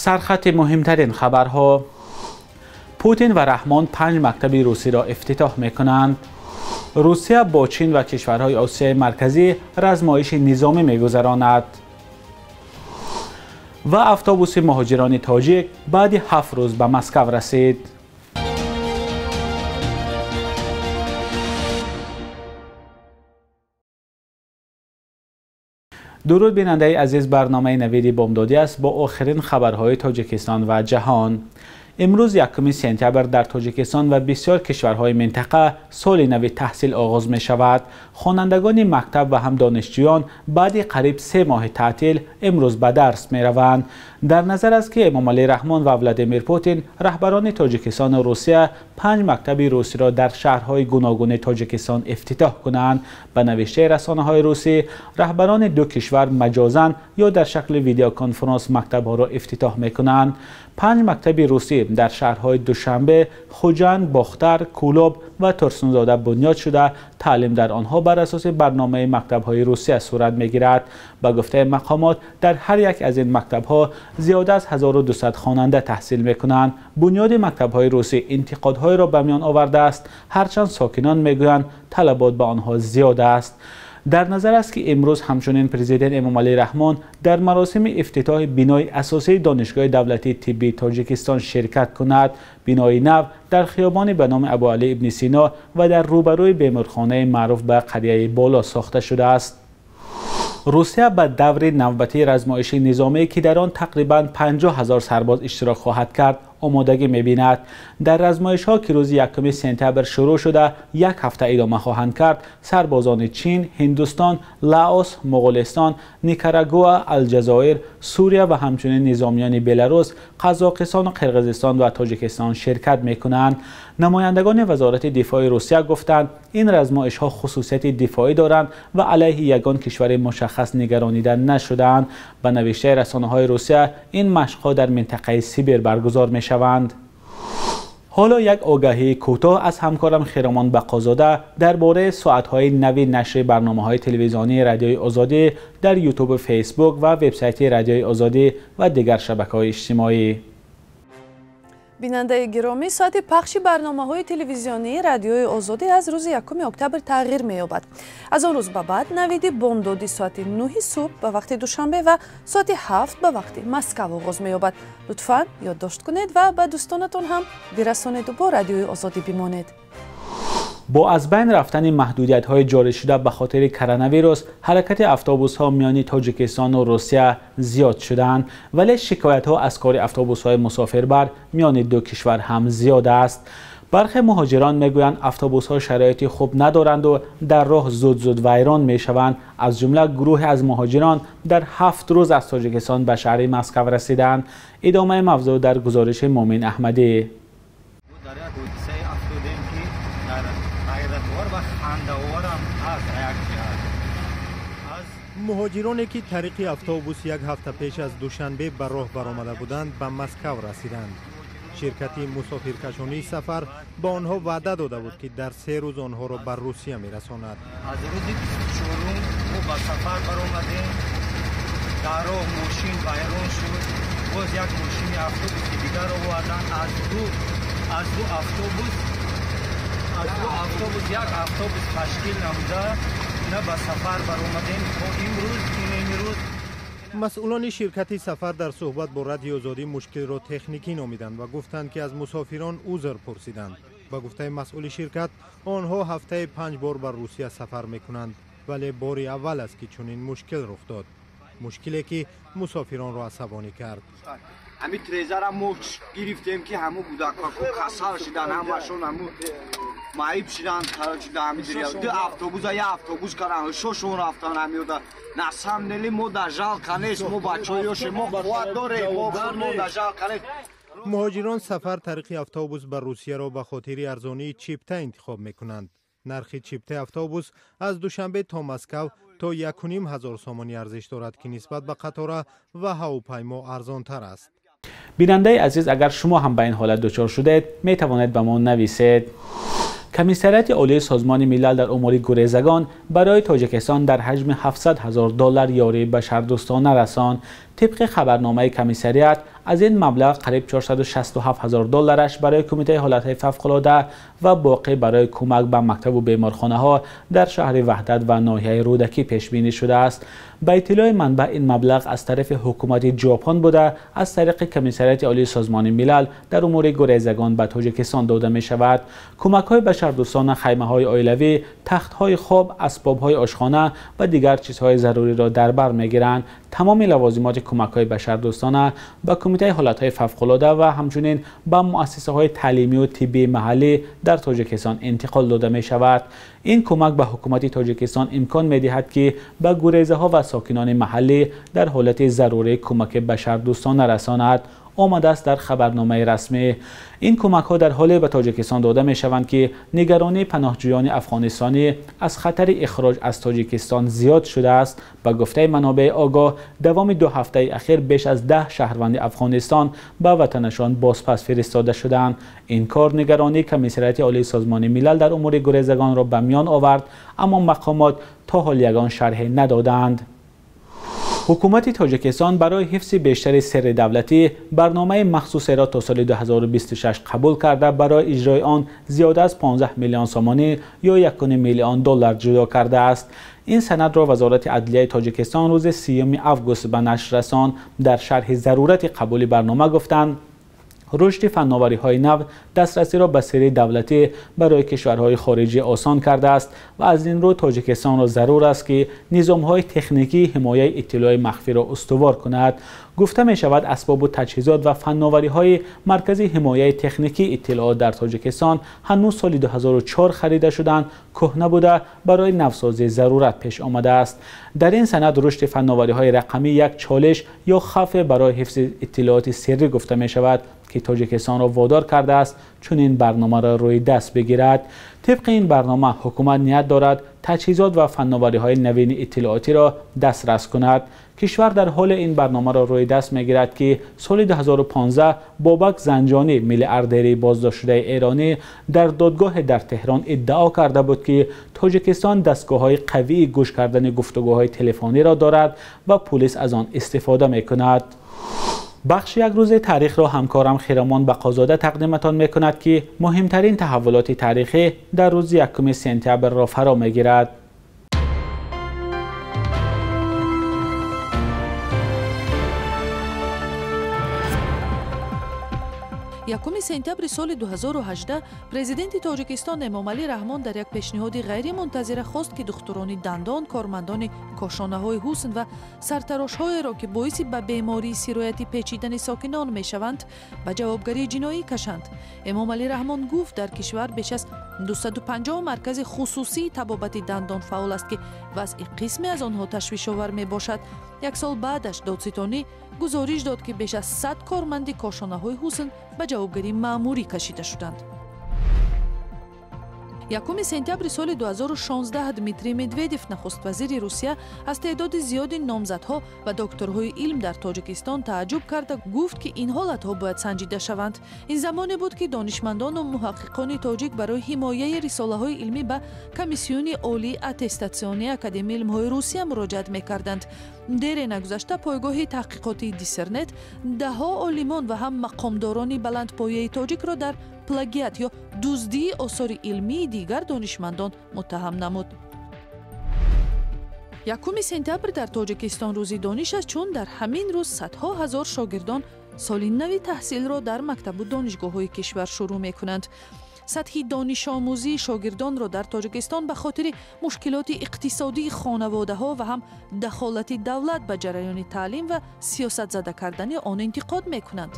سرخط مهمترین خبرها: پوتین و رحمان 5 مکتب روسی را افتتاح می‌کنند. روسیه با چین و کشورهای آسیای مرکزی آزمایش نظامی می‌گذراند. و اتوبوس مهاجران تاجیک بعد 7 روز به مسکو رسید. درود بیننده عزیز، برنامه نوید بامدادی است با آخرین خبرهای تاجیکستان و جهان. امروز 1 سپتامبر در تاجیکستان و بسیار کشورهای منطقه سال نو تحصیل آغاز می شود. خوانندگان مکتب و هم دانشجویان بعد قریب 3 ماه تعطیل امروز به درس می روند. در نظر است که امامعلی رحمان و ولادیمیر پوتین رهبران تاجیکستان و روسیه 5 مکتب روسی را در شهرهای گوناگون تاجیکستان افتتاح کنند. به نوشته رسانه‌های روسی، رهبران دو کشور مجازاً یا در شکل ویدیو کنفرانس مکتب‌ها را افتتاح می‌کنند. 5 مکتب روسی در شهرهای دوشنبه، خوجند، باختر، کولوب و ترسونزاده بنیاد شده. تعلیم در آنها بر اساس برنامه مکتب‌های روسیه صورت می‌گیرد. به گفته مقامات در هر یک از این مکتب‌ها زیاده از 1200 خواننده تحصیل می‌کنند. بنیاد مکتب‌های روسی انتقادهای را به میان آورده است، هرچند ساکنان می‌گویند طلبات به آنها زیاد است. در نظر است که امروز همچنین پرزیدنت امامعلی رحمان در مراسم افتتاح بنای اساسی دانشگاه دولتی طبی تاجیکستان شرکت کند. بنای نو در خیابان به نام ابوعلی ابن سینا و در روبروی بیمارخانه معروف به قریه بالا ساخته شده است. روسیه به دور نوبتی آزمایش نظامی که در آن تقریباً 50,000 سرباز اشتراک خواهد کرد آمادگی می‌بیند. در آزمایش‌ها که روز 1 سپتامبر شروع شده 1 هفته ادامه خواهند کرد، سربازان چین، هندوستان، لائوس، مغولستان، نیکاراگوآ، الجزایر، سوریه و همچنین نظامیان بلاروس، قزاقستان و قرقیزستان و تاجیکستان شرکت می‌کنند. نمایندگان وزارت دفاع روسیه گفتند این آزمایش‌ها خصوصیت دفاعی دارند و علیه یگان کشور مشخص نگرانیده نشده‌اند. به نوشته رسانه‌های روسیه، این مشق‌ها در منطقه سیبیر برگزار می‌شوند. حالا یک آگهی کوتاه از همکارم خیرامان بقازاده درباره ساعت‌های نو نشر برنامه‌های تلویزیونی رادیوی آزادی در یوتیوب، فیسبوک و وبسایت رادیوی آزادی و دیگر شبکه‌های اجتماعی. بیننده گرامی، ساعت پخش برنامه‌های تلویزیونی رادیوی آزادی از روز 1 اکتبر تغییر می‌یابد. از آن روز به بعد نوید بامدادی ساعت 9 صبح به وقت دوشنبه و ساعت 7 به وقت مسکو آغاز می‌یابد. لطفاً یادداشت کنید و به دوستانتان هم برسانید و با رادیوی آزادی بمانید. با از بین رفتن محدودیت‌های جاری شده به خاطر کرونا ویروس، حرکت اتوبوس‌ها میان تاجیکستان و روسیه زیاد شدند، ولی شکایت‌ها از کار اتوبوس‌های مسافربر میان دو کشور هم زیاد است. برخی مهاجران میگویند اتوبوس‌ها شرایط خوب ندارند و در راه زود ویران میشوند. از جمله گروه از مهاجران در 7 روز از تاجیکستان به شهر مسکو رسیدند. ادامه موضوع در گزارش مومن احمدی. مهاجرانی که طریق اتوبوس 1 هفته پیش از دوشنبه به راه برآمده بودند به مسکو رسیدند. شرکت مسافرکشانی سفر با آنها وعده داده بود که در 3 روز آنها را به روسیه می‌رساند. از روز 24 ما به سفر برآمدیم. در راه ماشین ویران شد. باز یک ماشین اتوبوس دیگر آوردند. از دو اتوبوس یک اتوبوس تشکیل نموده نه به سفر برآمدیم. امروز مسئولان شرکت سفر در صحبت با رادیو آزادی مشکل را تکنیکی نامیدند و گفتند که از مسافران عذر پرسیدند. با گفته مسئول شرکت، آنها هفته 5 بار به روسیه سفر میکنند، ولی بار اول است که چنین مشکل رخ داد. مشکلی که مسافران را عصبانی کرد. همین تریزر هم ما گرفتیم که همون بودک‌ها خسار شدن، همشون همون معیب شدن، خراب شدن. همین دو اتوبوس کردن، شوشون رفتن همیودا. نسام نلی ما در جالکه نیست، ما بچه‌هاش ما قوت داریم، ما در جالکه نیست. مهاجران سفر طریق اتوبوس به روسیه را به خاطر ارزانی چیپته انتخاب میکنند. نرخ چیپته اتوبوس از دوشنبه تا مسکو تا 1,500 سامانی ارزش دارد که نسبت به قطار و هواپیما ارزان تر است. بیننده عزیز، اگر شما هم به این حالت دچار شدید می توانید به ما نویسید. کمیسریت عالی سازمان ملل در امور گریزگان برای تاجیکستان در حجم $700,000 یاری بشردوستانه رساند. طبق خبرنامه کمیسریت از این مبلغ قریب 467,000 دلارش برای کمیته حالتهای فوق‌العاده و باقی برای کمک به مکتب و بیمارخانه ها در شهر وحدت و ناحیه رودکی پیش بینی شده است. به اطلاع منبع این مبلغ از طرف حکومت ژاپن بوده از طریق کمیسریت عالی سازمان ملل در امور گریزگان به تاجیکستان داده می شود. کمک های بشردوستانه خیمه های عائلوی، تخت های خواب، اسباب های آشخانه و دیگر چیزهای ضروری را در بر می گیرند. تمام لوازمات کمک های بشردوستانه به کمیته حالتهای فوق‌العاده و همچنین به مؤسسه های تعلیمی و طبی محلی در تاجیکستان انتقال داده می شود. این کمک به حکومت تاجیکستان امکان می دهد که به گریزه ها و ساکنان محلی در حالت ضروری کمک بشردوستانه رساند. آمده است در خبرنامه رسمی. این کمک ها در حال به تاجیکستان داده می شوند که نگرانی پناهجویان افغانستانی از خطر اخراج از تاجیکستان زیاد شده است. به گفته منابع آگاه، دوام 2 هفته اخیر بیش از 10 شهروند افغانستان به وطنشان بازپس فرستاده شدند. این کار نگرانی کمیسریت عالی سازمان ملل در امور گریزگان را به میان آورد، اما مقامات تا حال یگان شرح ندادند. حکومت تاجیکستان برای حفظ بیشتر سر دولتی برنامه مخصوص را تا سال 2026 قبول کرده. برای اجرای آن زیاده از 15 میلیون سامانی یا 1.5 میلیون دلار جدا کرده است. این سند را وزارت عدلیه تاجیکستان روز 30 آگوست به نشر رساند. در شرح ضرورت قبول برنامه گفتند رشد فناوری‌های نو دسترسی را به سری دولتی برای کشورهای خارجی آسان کرده است و از این رو تاجیکستان را ضرور است که نظام‌های تکنیکی حمایت اطلاع مخفی را استوار کند. گفته می شود اسباب و تجهیزات و فناوری‌های مرکز حمایت تکنیکی اطلاعات در تاجیکستان هنوز سال 2004 خریده شدند، کهنه بوده، برای نوسازی ضرورت پیش آمده است. در این سند رشد فناوری‌های رقمی یک چالش یا خوف برای حفظ اطلاعات سری گفته می شود که تاجیکستان را وادار کرده است چون این برنامه را روی دست بگیرد. طبق این برنامه حکومت نیت دارد تجهیزات و فناوری‌های نوین اطلاعاتی را دسترس کند. کشور در حال این برنامه را روی دست می‌گیرد که سال 2015 بابک زنجانی میلیاردر بازداشت شده ایرانی در دادگاه در تهران ادعا کرده بود که تاجیکستان دستگاه‌های قوی گوش کردن گفتگوهای تلفنی را دارد و پلیس از آن استفاده می‌کند. بخش یک روز تاریخ را همکارم خیرمان بقازاده تقدیمتان می‌کند که مهمترین تحولات تاریخی در روز 1 سپتامبر را فرا می‌گیرد. 1 سپتامبر سال 2018 президенти тоҷикистон эмомалӣ раҳмон дар як пешниҳоди ғайримунтазира хост ки духтурони дандон, кормандони кошонаҳои ҳусн ва сартарошҳоеро ки боиси ба бемории сирояти печидани сокинон мешаванд ба ҷавобгарии ҷиноӣ кашанд. эмомалӣ раҳмон гуфт дар кишвар беш аз 250 маркази хусусии табобати дандон фаъол аст ки вазъи қисме аз онҳо ташвишовар мебошад. як сол баъдаш додситонӣ гузориш дод ки беш аз 100 корманди кошонаҳои ҳусн ба ҷавобгарии маъмурӣ кашида шуданд. 1 сентябри соли 2016 Дмитрий Медведев, нахуствазири Русия, аз теъдоди зиёди номзадҳо ва докторҳои илм дар Тоҷикистон тааҷҷуб карда гуфт ки ин ҳолатҳо бояд санҷида шаванд. ин замоне буд ки донишмандону муҳаққиқони тоҷик барои ҳимояи рисолаҳои илмӣ ба Комиссиони олии аттестатсионии Академияи илмҳои Русия муроҷиат мекарданд. дере нагузашта пойгоҳи таҳқиқотии Дисернет даҳо олимон ва ҳам мақомдорони баландпояи тоҷикро дар плагиат ё дуздии осори илмии дигар донишмандон муттаҳам намуд. 1 сентябр дар Тоҷикистон рӯзи дониш аст, чун дар ҳамин рӯз садҳо ҳазор шогирдон соли нави таҳсилро дар мактабу донишгоҳҳои кишвар шурӯъ мекунанд. сатҳи донишомӯзии шогирдонро дар Тоҷикистон ба хотири мушкилоти иқтисодии хонаводаҳо ва ҳам дахолати давлат ба ҷараёни таълим ва сиёсатзада кардани он интиқод мекунанд.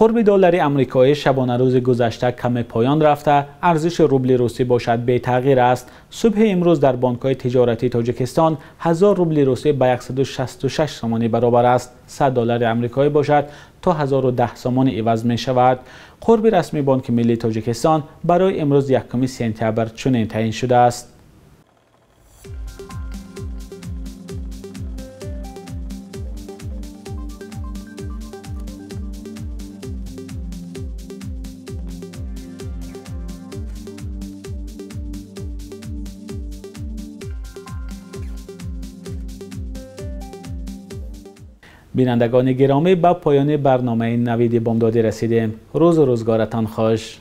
قرب دلار آمریکایی شبانه روز گذشته کم پایان رفته، ارزش روبل روسی باشد بی تغییر است. صبح امروز در بانک‌های تجارتی تاجیکستان 1000 روبل روسی به 166 سامانی برابر است. 100 دلار آمریکایی باشد تا 1010 سامانی عوض می شود. قرب رسمی بانک ملی تاجیکستان برای امروز 1 سپتامبر چنین تعیین شده است. بینندگان گرامی، به پایان برنامه نوید بامدادی رسیدیم. روز و روزگارتان خوش.